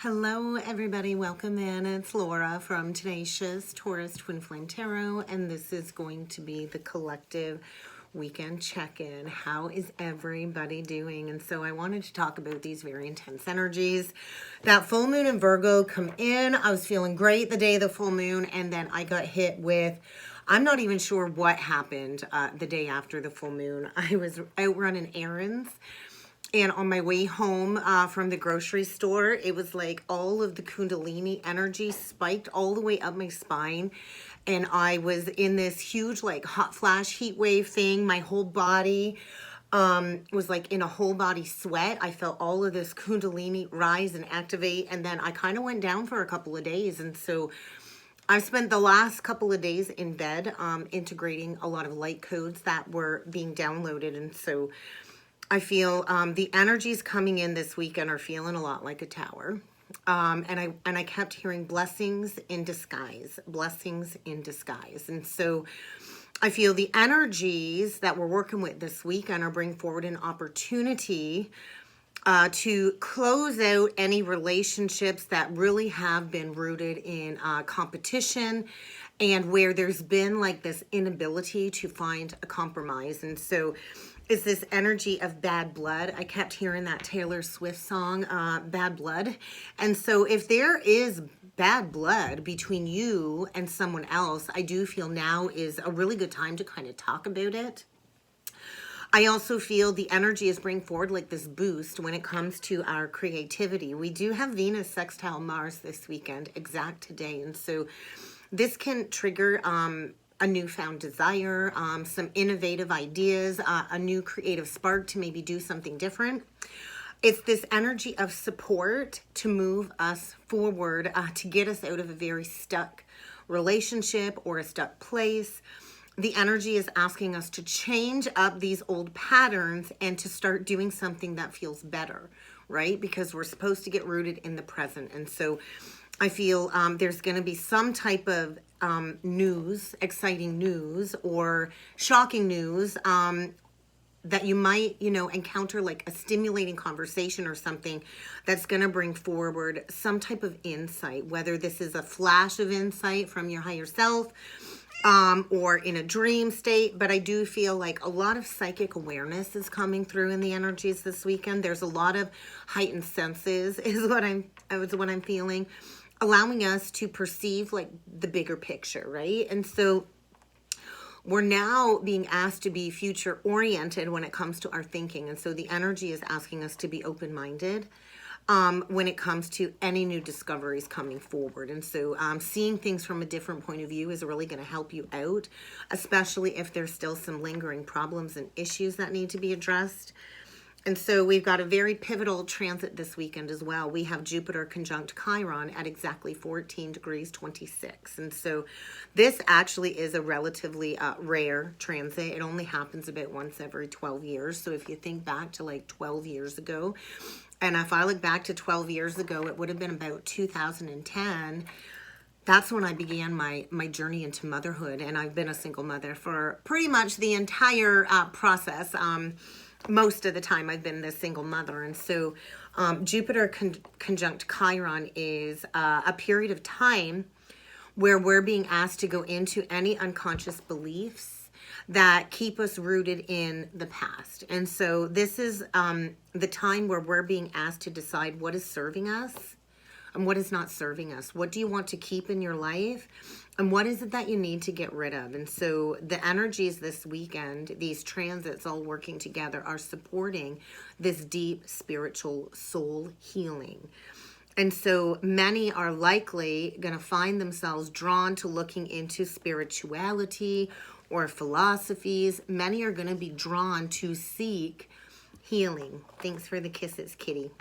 Hello everybody, welcome in. It's Laura from Tenacious Taurus Twin Flame Tarot, and this is going to be the collective weekend check-in. How is everybody doing? And so I wanted to talk about these very intense energies. That full moon in Virgo come in. I was feeling great the day of the full moon, and then I got hit with, I'm not even sure what happened the day after the full moon. I was out running errands, and on my way home from the grocery store, it was like all of the Kundalini energy spiked all the way up my spine. And I was in this huge like hot flash heat wave thing. My whole body was like in a whole body sweat. I felt all of this Kundalini rise and activate. And then I kind of went down for a couple of days. And so I spent the last couple of days in bed integrating a lot of light codes that were being downloaded. And so I feel the energies coming in this weekend are feeling a lot like a tower. And I kept hearing blessings in disguise, blessings in disguise. And so I feel the energies that we're working with this weekend are bringing forward an opportunity to close out any relationships that really have been rooted in competition and where there's been like this inability to find a compromise. And so is this energy of bad blood. I kept hearing that Taylor Swift song, Bad Blood. And so if there is bad blood between you and someone else, I do feel now is a really good time to kind of talk about it. I also feel the energy is bringing forward like this boost when it comes to our creativity. We do have Venus sextile Mars this weekend, exact today. And so this can trigger a newfound desire, some innovative ideas, a new creative spark to maybe do something different. It's this energy of support to move us forward, to get us out of a very stuck relationship or a stuck place. The energy is asking us to change up these old patterns and to start doing something that feels better, right? Because we're supposed to get rooted in the present. And so I feel there's going to be some type of news, exciting news or shocking news that you might, encounter like a stimulating conversation or something that's going to bring forward some type of insight, whether this is a flash of insight from your higher self or in a dream state. But I do feel like a lot of psychic awareness is coming through in the energies this weekend. There's a lot of heightened senses is what I'm feeling, allowing us to perceive like the bigger picture, right? And so we're now being asked to be future oriented when it comes to our thinking. And so the energy is asking us to be open-minded when it comes to any new discoveries coming forward. And so seeing things from a different point of view is really going to help you out, especially if there's still some lingering problems and issues that need to be addressed. And so we've got a very pivotal transit this weekend as well. We have Jupiter conjunct Chiron at exactly 14 degrees 26. And so this actually is a relatively rare transit. It only happens about once every 12 years. So if you think back to like 12 years ago, and if I look back to 12 years ago, it would have been about 2010. That's when I began my journey into motherhood. And I've been a single mother for pretty much the entire process. Most of the time I've been this single mother. And so Jupiter conjunct Chiron is a period of time where we're being asked to go into any unconscious beliefs that keep us rooted in the past. And so this is the time where we're being asked to decide what is serving us and what is not serving us. What do you want to keep in your life? And what is it that you need to get rid of? And so the energies this weekend, these transits all working together, are supporting this deep spiritual soul healing. And so many are likely going to find themselves drawn to looking into spirituality or philosophies. Many are going to be drawn to seek healing. Thanks for the kisses, kitty.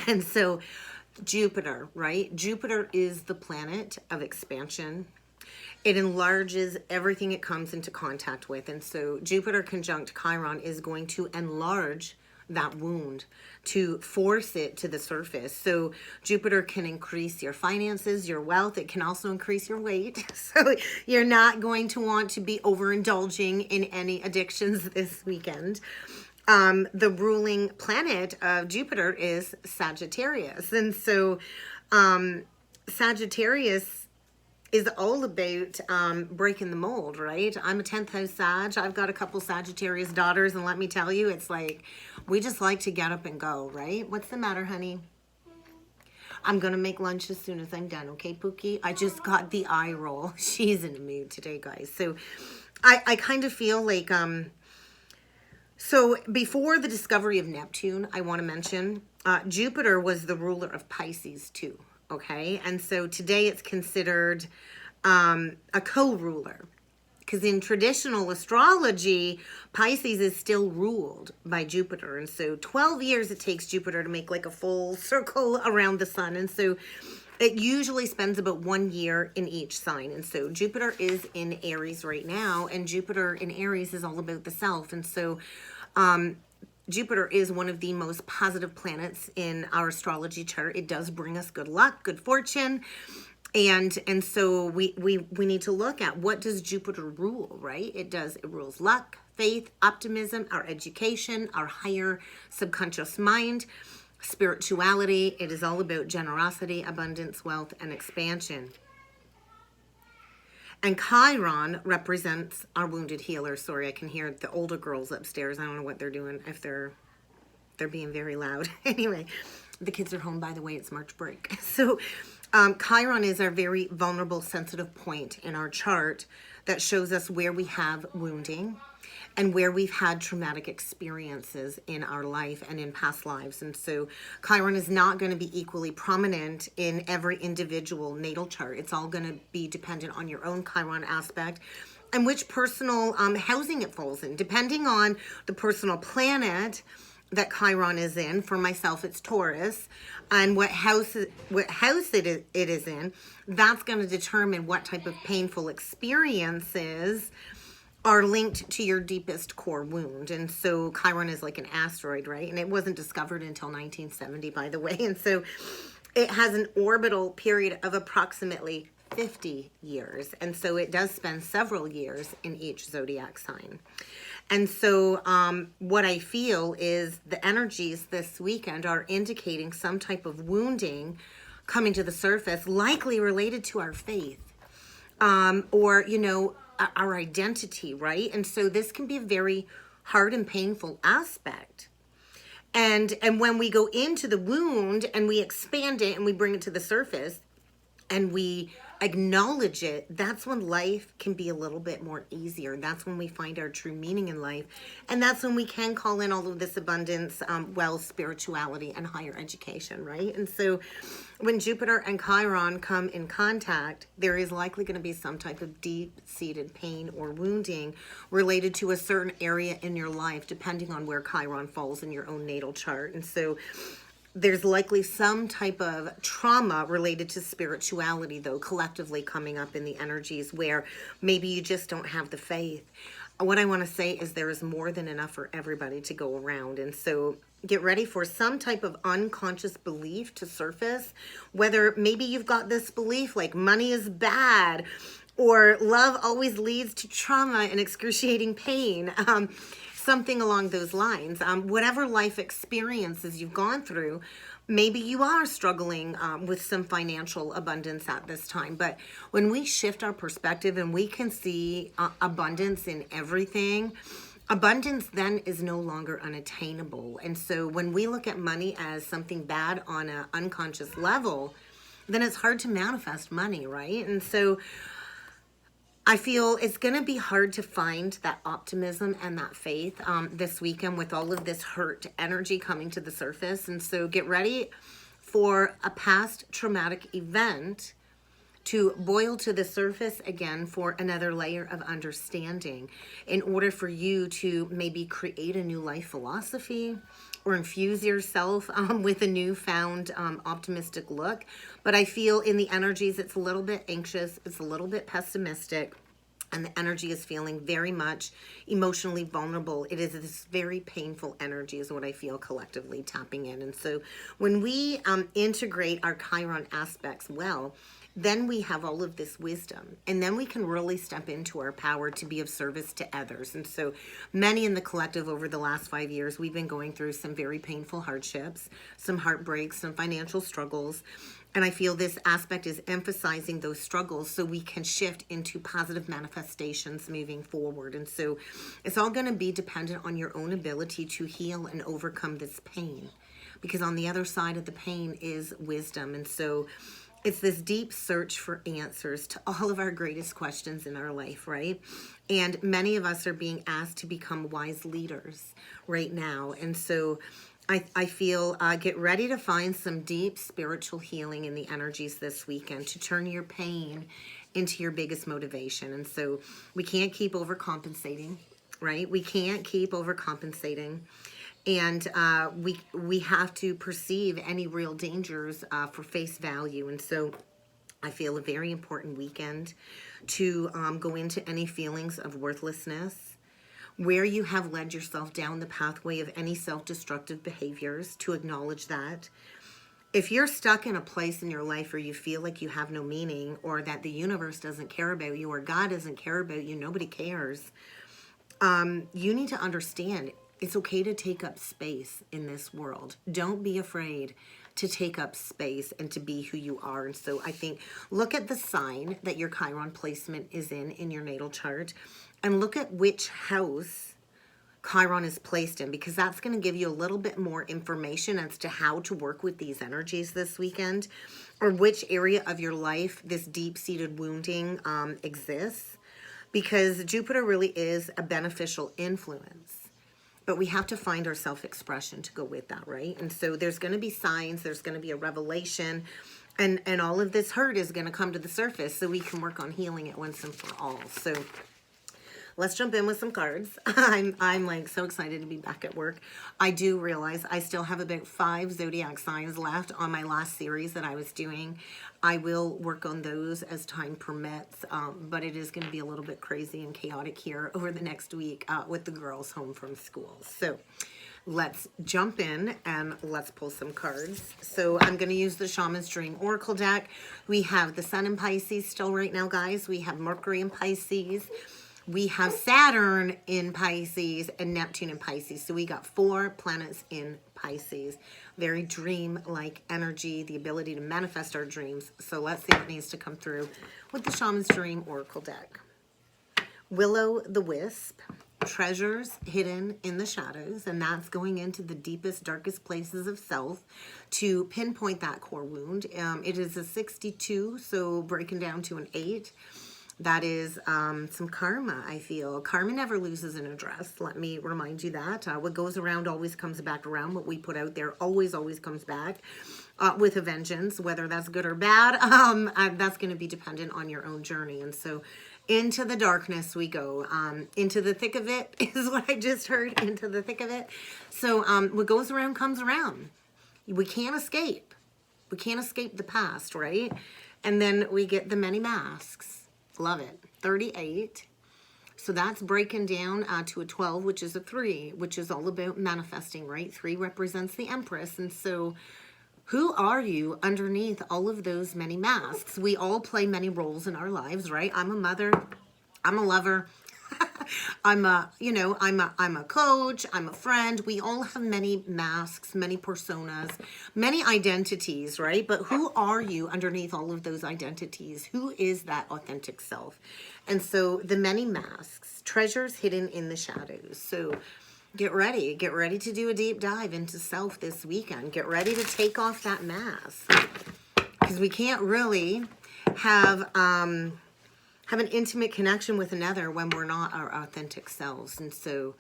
And so Jupiter, right? Jupiter is the planet of expansion. It enlarges everything it comes into contact with. And so Jupiter conjunct Chiron is going to enlarge that wound, to force it to the surface. So Jupiter can increase your finances, your wealth. It can also increase your weight. So you're not going to want to be overindulging in any addictions this weekend. the ruling planet of Jupiter is Sagittarius. And so Sagittarius is all about breaking the mold, right? I'm a 10th house Sag. I've got a couple Sagittarius daughters, and let me tell you, it's like, we just like to get up and go, right? What's the matter, honey? I'm going to make lunch as soon as I'm done, okay, Pookie? I just got the eye roll. She's in a mood today, guys. So I kind of feel like, so before the discovery of Neptune, I want to mention, Jupiter was the ruler of Pisces too. Okay, and so today it's considered a co-ruler, because in traditional astrology, Pisces is still ruled by Jupiter. And so 12 years it takes Jupiter to make like a full circle around the sun. And so it usually spends about 1 year in each sign. And so Jupiter is in Aries right now, and Jupiter in Aries is all about the self. And so Jupiter is one of the most positive planets in our astrology chart. It does bring us good luck, good fortune. And so we need to look at, what does Jupiter rule, right? It rules luck, faith, optimism, our education, our higher subconscious mind, spirituality. It is all about generosity, abundance, wealth, and expansion. And Chiron represents our wounded healer. Sorry, I can hear the older girls upstairs. I don't know what they're doing, if they're being very loud. Anyway, the kids are home, by the way, it's March break. So Chiron is our very vulnerable, sensitive point in our chart that shows us where we have wounding and where we've had traumatic experiences in our life and in past lives. And so Chiron is not going to be equally prominent in every individual natal chart. It's all going to be dependent on your own Chiron aspect and which personal housing it falls in, depending on the personal planet that Chiron is in. For myself, it's Taurus, and what house it is in. That's going to determine what type of painful experiences are linked to your deepest core wound. And so Chiron is like an asteroid, right? And it wasn't discovered until 1970, by the way. And so it has an orbital period of approximately 50 years. And so it does spend several years in each zodiac sign. And so what I feel is the energies this weekend are indicating some type of wounding coming to the surface, likely related to our faith, or, you know, our identity, right? And so this can be a very hard and painful aspect. And when we go into the wound and we expand it and we bring it to the surface and we acknowledge it, that's when life can be a little bit more easier. That's when we find our true meaning in life. And that's when we can call in all of this abundance, wealth, spirituality, and higher education, right? And so when Jupiter and Chiron come in contact, there is likely going to be some type of deep-seated pain or wounding related to a certain area in your life, depending on where Chiron falls in your own natal chart. And so there's likely some type of trauma related to spirituality, though, collectively coming up in the energies where maybe you just don't have the faith. What I want to say is there is more than enough for everybody to go around. And so get ready for some type of unconscious belief to surface, whether maybe you've got this belief like money is bad, or love always leads to trauma and excruciating pain. Something along those lines. Whatever life experiences you've gone through, maybe you are struggling with some financial abundance at this time. But when we shift our perspective and we can see abundance in everything, abundance then is no longer unattainable. And so when we look at money as something bad on an unconscious level, then it's hard to manifest money, right? And so I feel it's going to be hard to find that optimism and that faith this weekend with all of this hurt energy coming to the surface. And so get ready for a past traumatic event to boil to the surface again for another layer of understanding in order for you to maybe create a new life philosophy or infuse yourself with a newfound optimistic look. But I feel in the energies, it's a little bit anxious, it's a little bit pessimistic, and the energy is feeling very much emotionally vulnerable. It is this very painful energy is what I feel collectively tapping in. And so when we integrate our Chiron aspects well, then we have all of this wisdom, and then we can really step into our power to be of service to others. And so many in the collective over the last 5 years, we've been going through some very painful hardships, some heartbreaks, some financial struggles. And I feel this aspect is emphasizing those struggles so we can shift into positive manifestations moving forward. And so it's all going to be dependent on your own ability to heal and overcome this pain, because on the other side of the pain is wisdom. And so it's this deep search for answers to all of our greatest questions in our life, right? And many of us are being asked to become wise leaders right now. And so I feel get ready to find some deep spiritual healing in the energies this weekend to turn your pain into your biggest motivation. And so we can't keep overcompensating, right? We can't keep overcompensating. And we have to perceive any real dangers for face value. And so I feel a very important weekend to go into any feelings of worthlessness, where you have led yourself down the pathway of any self-destructive behaviors, to acknowledge that. If you're stuck in a place in your life where you feel like you have no meaning, or that the universe doesn't care about you, or God doesn't care about you, nobody cares, you need to understand it's okay to take up space in this world. Don't be afraid to take up space and to be who you are. And so I think, look at the sign that your Chiron placement is in your natal chart, and look at which house Chiron is placed in, because that's going to give you a little bit more information as to how to work with these energies this weekend, or which area of your life this deep-seated wounding exists, because Jupiter really is a beneficial influence. But we have to find our self-expression to go with that, right? And so there's going to be signs, there's going to be a revelation, and all of this hurt is going to come to the surface so we can work on healing it once and for all. So let's jump in with some cards. I'm like so excited to be back at work. I do realize I still have about 5 zodiac signs left on my last series that I was doing. I will work on those as time permits, but it is going to be a little bit crazy and chaotic here over the next week with the girls home from school. So let's jump in and let's pull some cards. So I'm going to use the Shaman's Dream Oracle deck. We have the Sun in Pisces still right now, guys. We have Mercury in Pisces. We have Saturn in Pisces and Neptune in Pisces. So we got 4 planets in Pisces. Very dream-like energy, the ability to manifest our dreams. So let's see what needs to come through with the Shaman's Dream Oracle deck. Willow the Wisp, treasures hidden in the shadows, and that's going into the deepest, darkest places of self to pinpoint that core wound. It is a 62, so breaking down to an 8. That is some karma, I feel. Karma never loses an address. Let me remind you that. What goes around always comes back around. What we put out there always comes back with a vengeance, whether that's good or bad. That's going to be dependent on your own journey. And so into the darkness we go. Into the thick of it is what I just heard. Into the thick of it. So what goes around comes around. We can't escape. We can't escape the past, right? And then we get the many masks. Love it. 38. So that's breaking down to a 12, which is a 3, which is all about manifesting, right? 3 represents the Empress. And so who are you underneath all of those many masks? We all play many roles in our lives, right? I'm a mother. I'm a lover. I'm a coach, I'm a friend. We all have many masks, many personas, many identities, right? But who are you underneath all of those identities? Who is that authentic self? And so the many masks, treasures hidden in the shadows. So get ready to do a deep dive into self this weekend. Get ready to take off that mask, because we can't really have an intimate connection with another when we're not our authentic selves. And so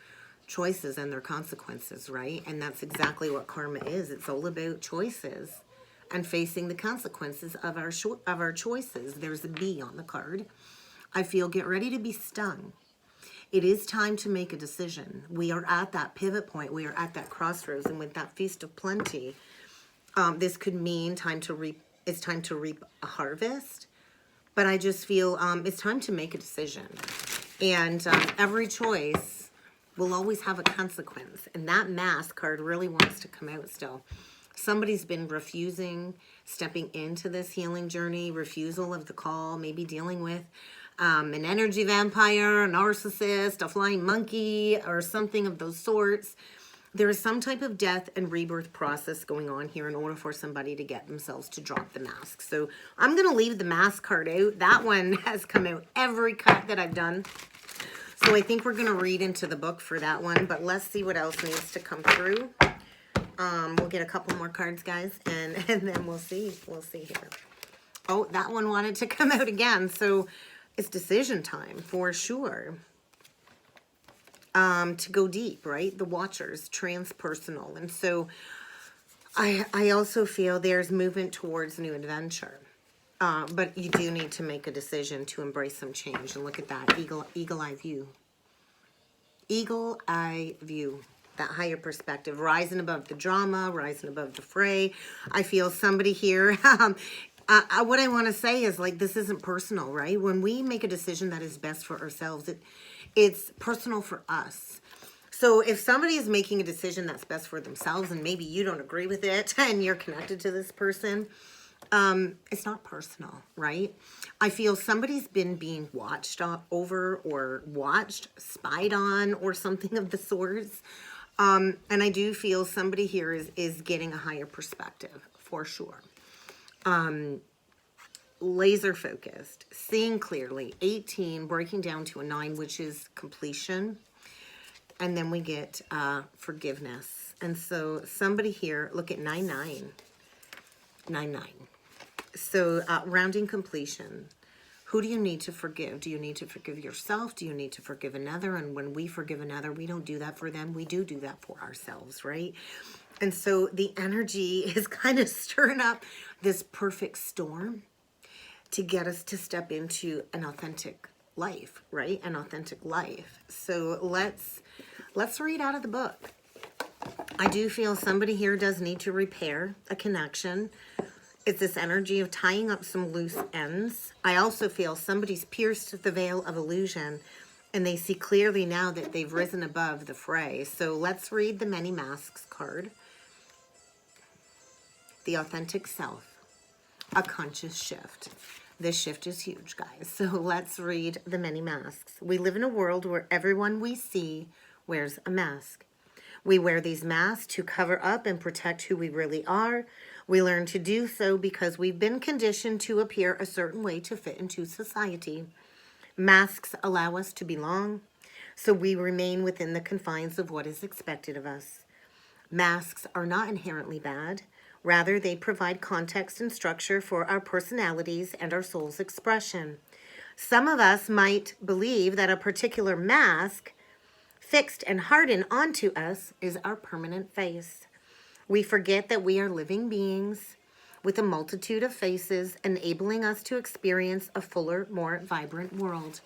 choices and their consequences, right? And that's exactly what karma is. It's all about choices and facing the consequences of our choices. There's a bee on the card. I feel get ready to be stung. It is time to make a decision. We are at that pivot point. We are at that crossroads. And with that feast of plenty, this could mean it's time to reap a harvest. But I just feel it's time to make a decision. And every choice will always have a consequence. And that mask card really wants to come out still. Somebody's been refusing stepping into this healing journey, refusal of the call, maybe dealing with an energy vampire, a narcissist, a flying monkey, or something of those sorts. There is some type of death and rebirth process going on here in order for somebody to get themselves to drop the mask. So I'm going to leave the mask card out. That one has come out every cut that I've done. So I think we're going to read into the book for that one. But let's see what else needs to come through. We'll get a couple more cards, guys, and then we'll see. We'll see here. Oh, that one wanted to come out again. So it's decision time for sure. To go deep, right? The Watchers, transpersonal. And so I also feel there's movement towards new adventure. But you do need to make a decision to embrace some change. And look at that, eagle eye view. Eagle eye view. That higher perspective, rising above the drama, rising above the fray. I feel somebody here, what I want to say is, like, this isn't personal, right? When we make a decision that is best for ourselves, it's personal for us. So if somebody is making a decision that's best for themselves and maybe you don't agree with it and you're connected to this person, it's not personal, right? I feel somebody's been being watched over or watched, spied on, or something of the sorts. And I do feel somebody here is getting a higher perspective, for sure. Laser focused, seeing clearly, 18, breaking down to a 9, which is completion. And then we get forgiveness. And so somebody here, look at 9-9. 9-9. So rounding completion. Who do you need to forgive? Do you need to forgive yourself? Do you need to forgive another? And when we forgive another, we don't do that for them. We do that for ourselves, right? And so the energy is kind of stirring up this perfect storm to get us to step into an authentic life, right? An authentic life. So let's read out of the book. I do feel somebody here does need to repair a connection. It's this energy of tying up some loose ends. I also feel somebody's pierced the veil of illusion and they see clearly now that they've risen above the fray. So let's read the Many Masks card. The authentic self, a conscious shift. This shift is huge, guys. So let's read the Many Masks. We live in a world where everyone we see wears a mask. We wear these masks to cover up and protect who we really are. We learn to do so because we've been conditioned to appear a certain way to fit into society. Masks allow us to belong, so we remain within the confines of what is expected of us. Masks are not inherently bad. Rather, they provide context and structure for our personalities and our soul's expression. Some of us might believe that a particular mask fixed and hardened onto us is our permanent face. We forget that we are living beings with a multitude of faces, enabling us to experience a fuller, more vibrant world.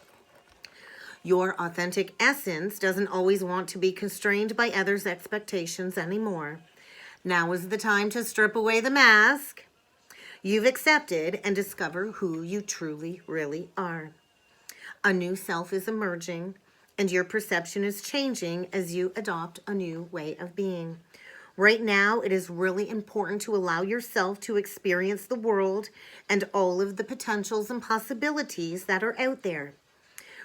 Your authentic essence doesn't always want to be constrained by others' expectations anymore. Now is the time to strip away the mask you've accepted and discover who you truly, really are. A new self is emerging, and your perception is changing as you adopt a new way of being. Right now, it is really important to allow yourself to experience the world and all of the potentials and possibilities that are out there.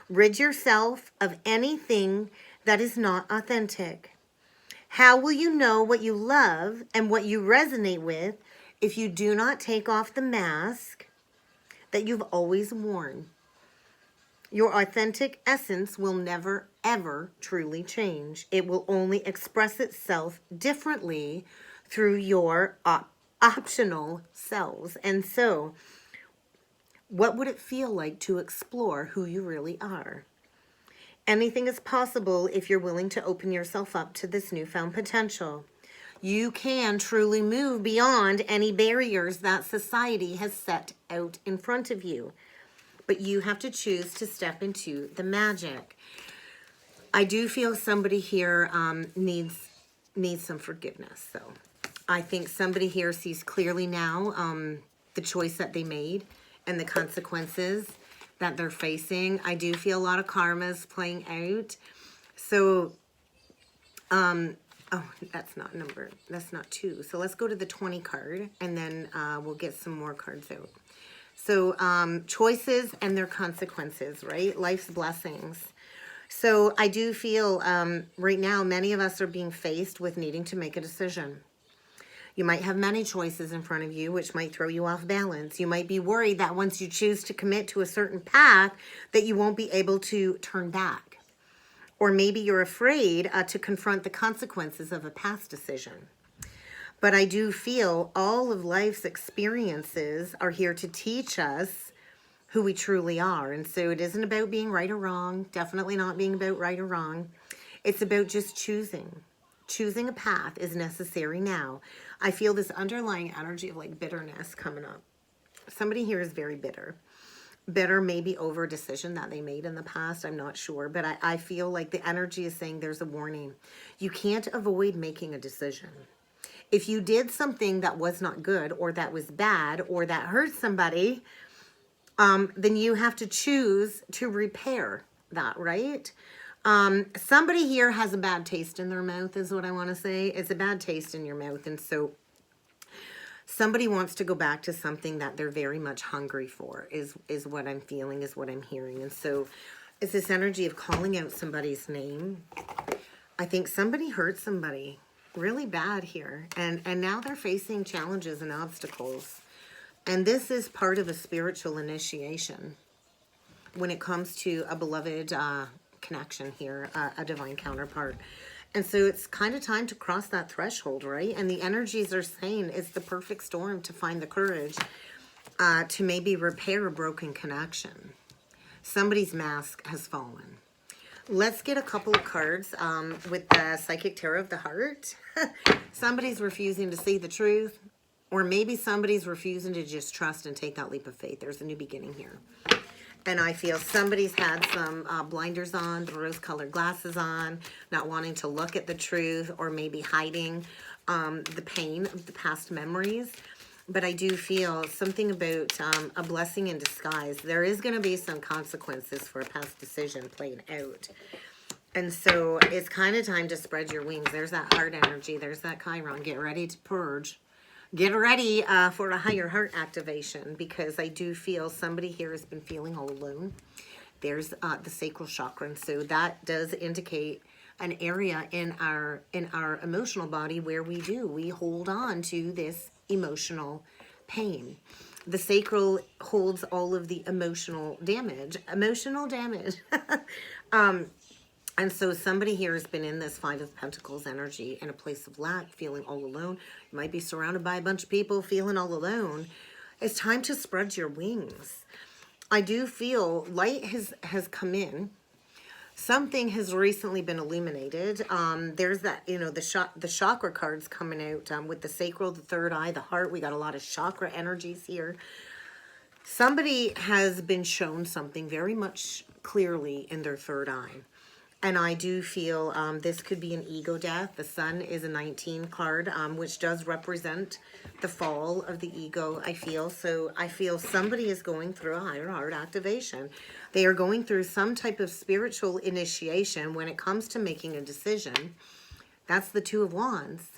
Rid yourself of anything that is not authentic. How will you know what you love and what you resonate with if you do not take off the mask that you've always worn? Your authentic essence will never, ever truly change. It will only express itself differently through your optional selves. And so, what would it feel like to explore who you really are? Anything is possible if you're willing to open yourself up to this newfound potential. You can truly move beyond any barriers that society has set out in front of you. But you have to choose to step into the magic. I do feel somebody here needs some forgiveness. So I think somebody here sees clearly now the choice that they made and the consequences that they're facing. I do feel a lot of karmas playing out. So Oh, that's not 2. So let's go to the 20 card, and then we'll get some more cards out. So choices and their consequences, right? Life's blessings. So I do feel right now many of us are being faced with needing to make a decision. You might have many choices in front of you, which might throw you off balance. You might be worried that once you choose to commit to a certain path, that you won't be able to turn back. Or maybe you're afraid to confront the consequences of a past decision. But I do feel all of life's experiences are here to teach us who we truly are. And so it isn't about being right or wrong, definitely not being about right or wrong. It's about just choosing. Choosing a path is necessary now. I feel this underlying energy of like bitterness coming up. Somebody here is very bitter. Bitter maybe over a decision that they made in the past. I'm not sure. But I feel like the energy is saying there's a warning. You can't avoid making a decision. If you did something that was not good or that was bad or that hurt somebody, then you have to choose to repair that, right? Somebody here has a bad taste in their mouth is what I want to say. It's a bad taste in your mouth. And so somebody wants to go back to something that they're very much hungry for is what I'm feeling, is what I'm hearing. And so it's this energy of calling out somebody's name. I think somebody hurt somebody really bad here. And now they're facing challenges and obstacles. And this is part of a spiritual initiation when it comes to a beloved connection here, a divine counterpart. And so it's kind of time to cross that threshold, right? And the energies are saying it's the perfect storm to find the courage to maybe repair a broken connection. Somebody's mask has fallen. Let's get a couple of cards with the Psychic Tarot of the Heart. Somebody's refusing to see the truth, or maybe somebody's refusing to just trust and take that leap of faith. There's a new beginning here. And I feel somebody's had some blinders on, the rose-colored glasses on, not wanting to look at the truth, or maybe hiding the pain of the past memories. But I do feel something about a blessing in disguise. There is going to be some consequences for a past decision playing out. And so it's kind of time to spread your wings. There's that heart energy. There's that Chiron. Get ready to purge. Get ready for a higher heart activation, because I do feel somebody here has been feeling all alone. There's the sacral chakra. And so that does indicate an area in our emotional body where we hold on to this emotional pain. The sacral holds all of the emotional damage. And so somebody here has been in this 5 of Pentacles energy in a place of lack, feeling all alone. You might be surrounded by a bunch of people feeling all alone. It's time to spread your wings. I do feel light has come in. Something has recently been illuminated. There's that, the chakra cards coming out with the sacral, the third eye, the heart. We got a lot of chakra energies here. Somebody has been shown something very much clearly in their third eye. And I do feel this could be an ego death. The sun is a 19 card, which does represent the fall of the ego, I feel. So I feel somebody is going through a higher heart activation. They are going through some type of spiritual initiation when it comes to making a decision. That's the 2 of Wands.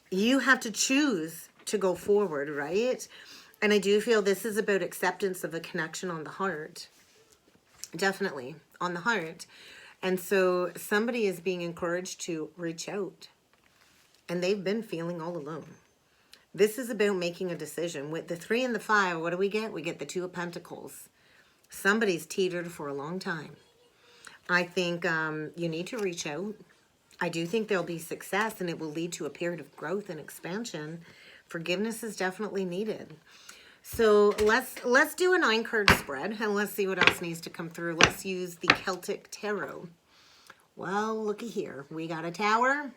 You have to choose to go forward, right? And I do feel this is about acceptance of a connection on the heart. Definitely, on the heart. And so somebody is being encouraged to reach out. And they've been feeling all alone. This is about making a decision. With the 3 and the 5, what do we get? We get the 2 of Pentacles. Somebody's teetered for a long time. I think you need to reach out. I do think there'll be success, and it will lead to a period of growth and expansion. Forgiveness is definitely needed. So let's do a 9-card spread, and let's see what else needs to come through. Let's use the Celtic Tarot. Well, looky here. We got a Tower,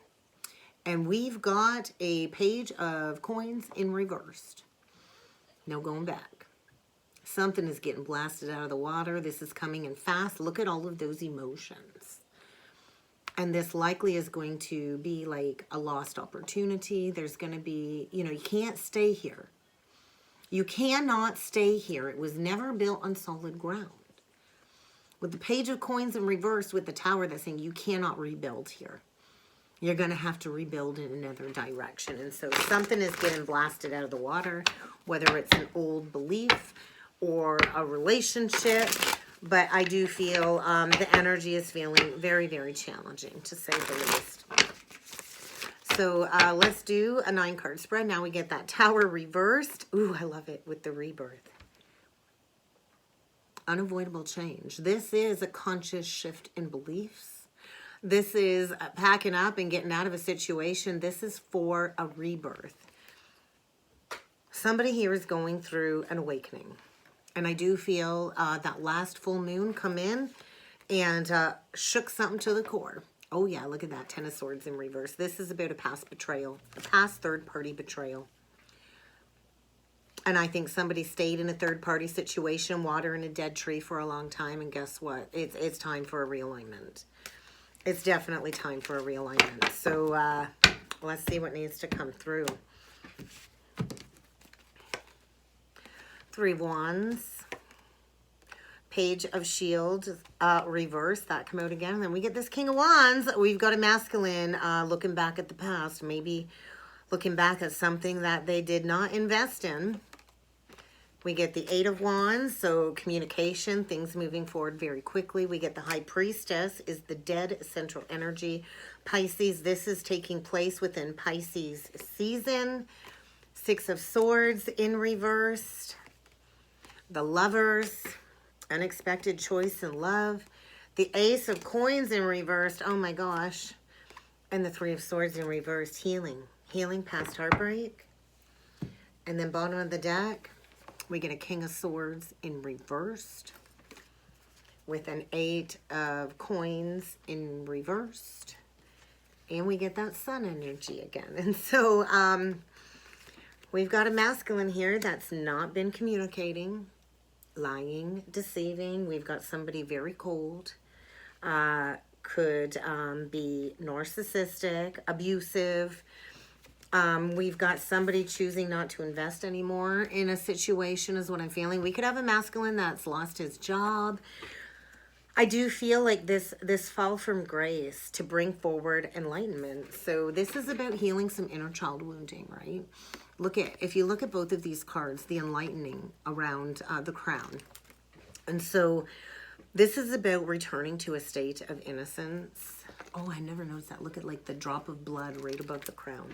and we've got a Page of Coins in reversed. No going back. Something is getting blasted out of the water. This is coming in fast. Look at all of those emotions. And this likely is going to be like a lost opportunity. There's going to be, you can't stay here. You cannot stay here. It was never built on solid ground. With the Page of Coins in reverse with the Tower that's saying you cannot rebuild here. you're going to have to rebuild in another direction. And so something is getting blasted out of the water, whether it's an old belief or a relationship. But I do feel the energy is feeling very, very challenging, to say the least. So let's do a 9-card spread. Now we get that Tower reversed. Ooh, I love it with the rebirth. Unavoidable change. This is a conscious shift in beliefs. This is packing up and getting out of a situation. This is for a rebirth. Somebody here is going through an awakening. And I do feel that last full moon come in and shook something to the core. Oh yeah, look at that. 10 of Swords in reverse. This is about a past betrayal. A past third-party betrayal. And I think somebody stayed in a third-party situation, watering a dead tree for a long time. And guess what? It's time for a realignment. It's definitely time for a realignment. So let's see what needs to come through. 3 of Wands. Page of Shields, reverse. That come out again. And then we get this King of Wands. We've got a masculine looking back at the past. Maybe looking back at something that they did not invest in. We get the 8 of Wands, so communication, things moving forward very quickly. We get the High Priestess, is the dead central energy. Pisces, this is taking place within Pisces season. 6 of Swords in reverse. The Lovers, unexpected choice in love. The Ace of Coins in reverse, oh my gosh. And the 3 of Swords in reverse, healing. Healing past heartbreak. And then bottom of the deck, we get a King of Swords in reversed with an 8 of Coins in reversed. And we get that Sun energy again. And so we've got a masculine here that's not been communicating, lying, deceiving. We've got somebody very cold. Could be narcissistic, abusive. We've got somebody choosing not to invest anymore in a situation is what I'm feeling. We could have a masculine that's lost his job. I do feel like this fall from grace to bring forward enlightenment. So this is about healing some inner child wounding, right? If you look at both of these cards, the enlightening around the crown. And so this is about returning to a state of innocence. Oh, I never noticed that. Look at like the drop of blood right above the crown.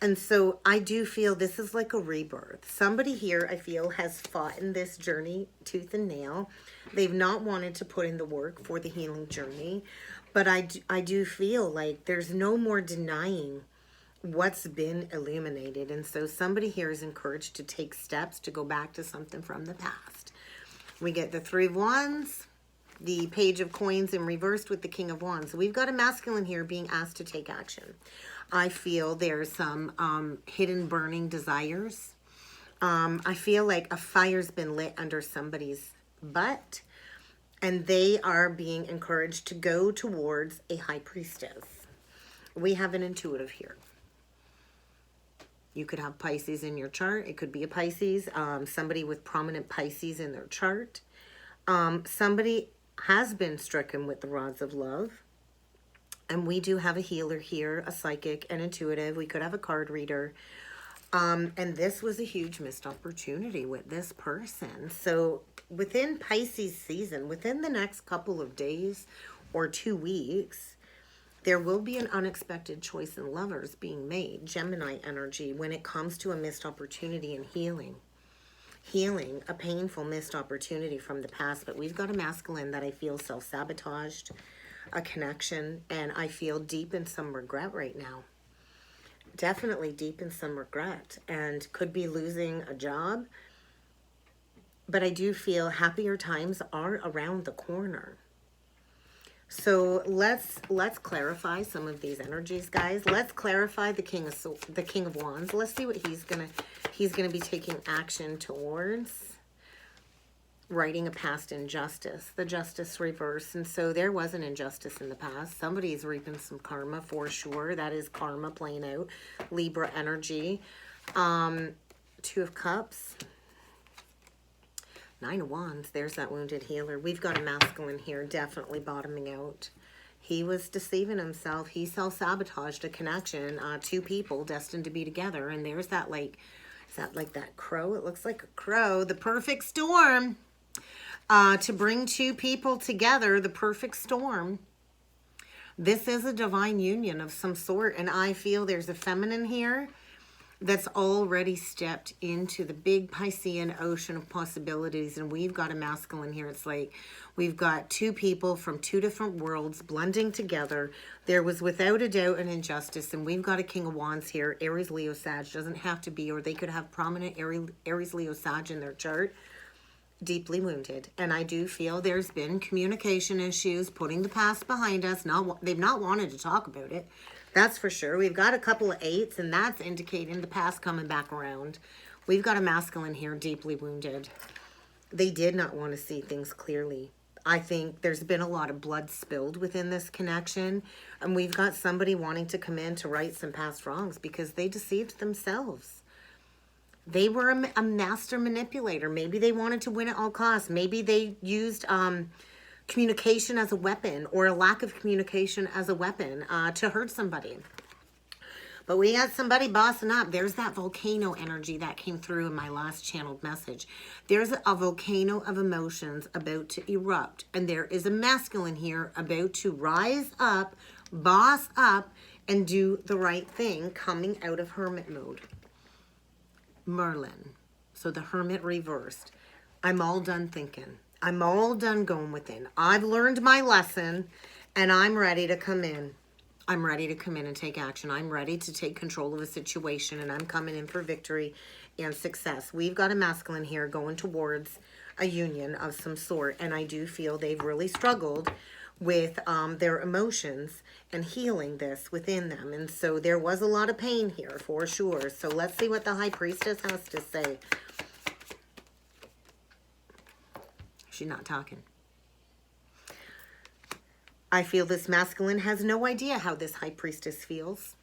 And so I do feel this is like a rebirth. Somebody here, I feel, has fought in this journey tooth and nail. They've not wanted to put in the work for the healing journey. But I do feel like there's no more denying what's been illuminated. And so somebody here is encouraged to take steps to go back to something from the past. We get the 3 of Wands, the Page of Coins in reversed with the King of Wands. So we've got a masculine here being asked to take action. I feel there's some hidden burning desires. I feel like a fire's been lit under somebody's butt, and they are being encouraged to go towards a High Priestess. We have an intuitive here. You could have Pisces in your chart. It could be a Pisces, somebody with prominent Pisces in their chart. Somebody has been stricken with the rods of love. And we do have a healer here, a psychic, an intuitive. We could have a card reader. And this was a huge missed opportunity with this person. So within Pisces season, within the next couple of days or 2 weeks, there will be an unexpected choice in lovers being made. Gemini energy when it comes to a missed opportunity and healing. Healing a painful missed opportunity from the past. But we've got a masculine that I feel self-sabotaged, a connection, and I feel deep in some regret right now. Definitely deep in some regret, and could be losing a job. But I do feel happier times are around the corner. So let's clarify some of these energies, guys. Let's clarify the King of Wands. Let's see what he's gonna be taking action towards. Righting a past injustice, the Justice reverse. And so there was an injustice in the past. Somebody's reaping some karma for sure. That is karma playing out. Libra energy. 2 of Cups. 9 of Wands. There's that wounded healer. We've got a masculine here definitely bottoming out. He was deceiving himself. He self-sabotaged a connection, two people destined to be together. And there's that, like, is that like that crow? It looks like a crow. The perfect storm. To bring two people together, the perfect storm. This is a divine union of some sort. And I feel there's a feminine here that's already stepped into the big Piscean ocean of possibilities. And we've got a masculine here. It's like we've got two people from two different worlds blending together. There was without a doubt an injustice. And we've got a King of Wands here. Aries, Leo, Sag. Doesn't have to be, or they could have prominent Aries, Leo, Sag in their chart. Deeply wounded. And I do feel there's been communication issues, putting the past behind us. They've not wanted to talk about it. That's for sure. We've got a couple of 8s, and that's indicating the past coming back around. We've got a masculine here, deeply wounded. They did not want to see things clearly. I think there's been a lot of blood spilled within this connection, and we've got somebody wanting to come in to right some past wrongs because they deceived themselves. They were a master manipulator. Maybe they wanted to win at all costs. Maybe they used communication as a weapon, or a lack of communication as a weapon to hurt somebody. But we got somebody bossing up. There's that volcano energy that came through in my last channeled message. There's a volcano of emotions about to erupt. And there is a masculine here about to rise up, boss up, and do the right thing, coming out of hermit mode. Merlin. So the hermit reversed. I'm all done thinking. I'm all done going within. I've learned my lesson, and I'm ready to come in. I'm ready to come in and take action. I'm ready to take control of a situation, and I'm coming in for victory and success. We've got a masculine here going towards a union of some sort, and I do feel they've really struggled with their emotions and healing this within them. And so there was a lot of pain here for sure. So let's see what the High Priestess has to say. She's not talking. I feel this masculine has no idea how this High Priestess feels.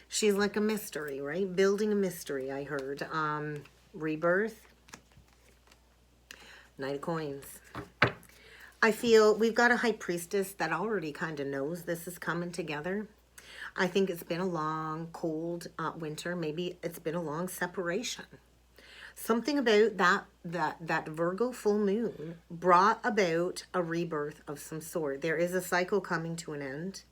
She's like a mystery, right? Building a mystery, I heard. Rebirth. Knight of Coins. I feel we've got a High Priestess that already kind of knows this is coming together. I think it's been a long, cold winter. Maybe it's been a long separation. Something about that Virgo full moon brought about a rebirth of some sort. There is a cycle coming to an end.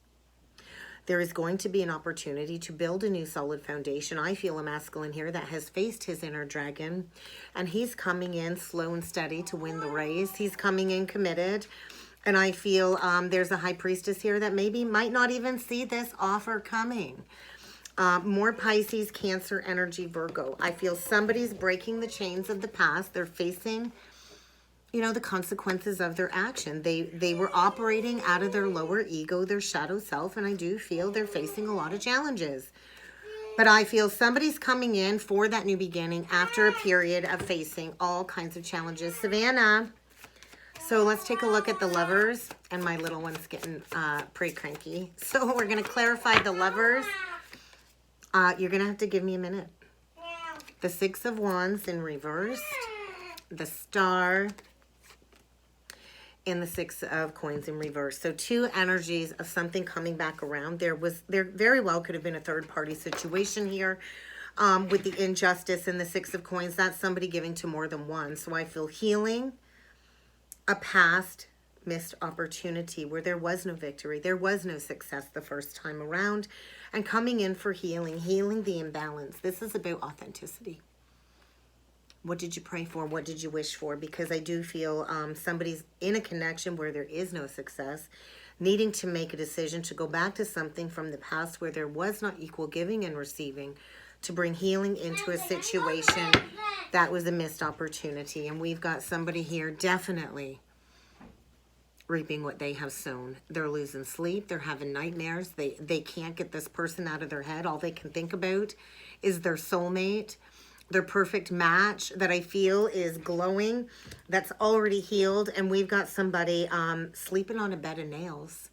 There is going to be an opportunity to build a new solid foundation. I feel a masculine here that has faced his inner dragon, and he's coming in slow and steady to win the race. He's coming in committed, and I feel there's a High Priestess here that maybe might not even see this offer coming. More Pisces, Cancer energy, Virgo. I feel somebody's breaking the chains of the past. They're facing, you know, the consequences of their action. They were operating out of their lower ego, their shadow self, and I do feel they're facing a lot of challenges. But I feel somebody's coming in for that new beginning after a period of facing all kinds of challenges. Savannah. So let's take a look at the Lovers, and my little one's getting pretty cranky. So we're going to clarify the Lovers. You're going to have to give me a minute. The Six of Wands in reverse, the Star, and the Six of Coins in reverse. So two energies of something coming back around. There very well could have been a third-party situation here with the injustice and the Six of Coins. That's somebody giving to more than one. So I feel healing a past missed opportunity where there was no victory. There was no success the first time around. And coming in for healing the imbalance. This is about authenticity. What did you pray for? What did you wish for? Because I do feel somebody's in a connection where there is no success, needing to make a decision to go back to something from the past where there was not equal giving and receiving, to bring healing into a situation that was a missed opportunity. And we've got somebody here definitely reaping what they have sown. They're losing sleep. They're having nightmares. They can't get this person out of their head. All they can think about is their soulmate, their perfect match that I feel is glowing, that's already healed. And we've got somebody sleeping on a bed of nails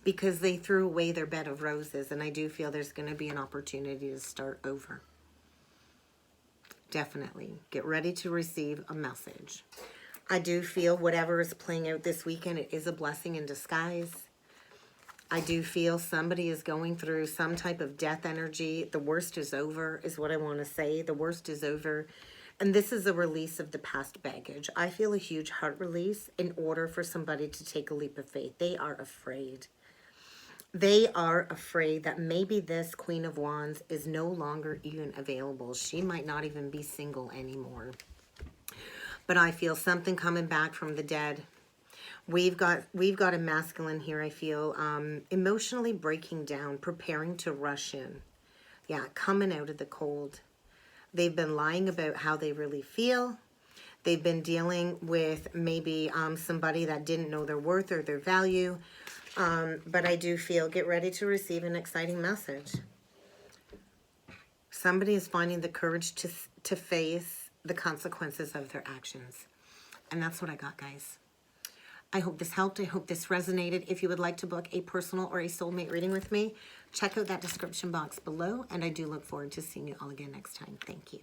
because they threw away their bed of roses. And I do feel there's going to be an opportunity to start over. Definitely. Get ready to receive a message. I do feel whatever is playing out this weekend, it is a blessing in disguise. I do feel somebody is going through some type of death energy. The worst is over, is what I want to say. The worst is over. And this is a release of the past baggage. I feel a huge heart release in order for somebody to take a leap of faith. They are afraid. They are afraid that maybe this Queen of Wands is no longer even available. She might not even be single anymore. But I feel something coming back from the dead. We've got a masculine here, I feel, emotionally breaking down, preparing to rush in. Yeah, coming out of the cold. They've been lying about how they really feel. They've been dealing with maybe somebody that didn't know their worth or their value. But I do feel, get ready to receive an exciting message. Somebody is finding the courage to face the consequences of their actions. And that's what I got, guys. I hope this helped. I hope this resonated. If you would like to book a personal or a soulmate reading with me, check out that description box below. And I do look forward to seeing you all again next time. Thank you.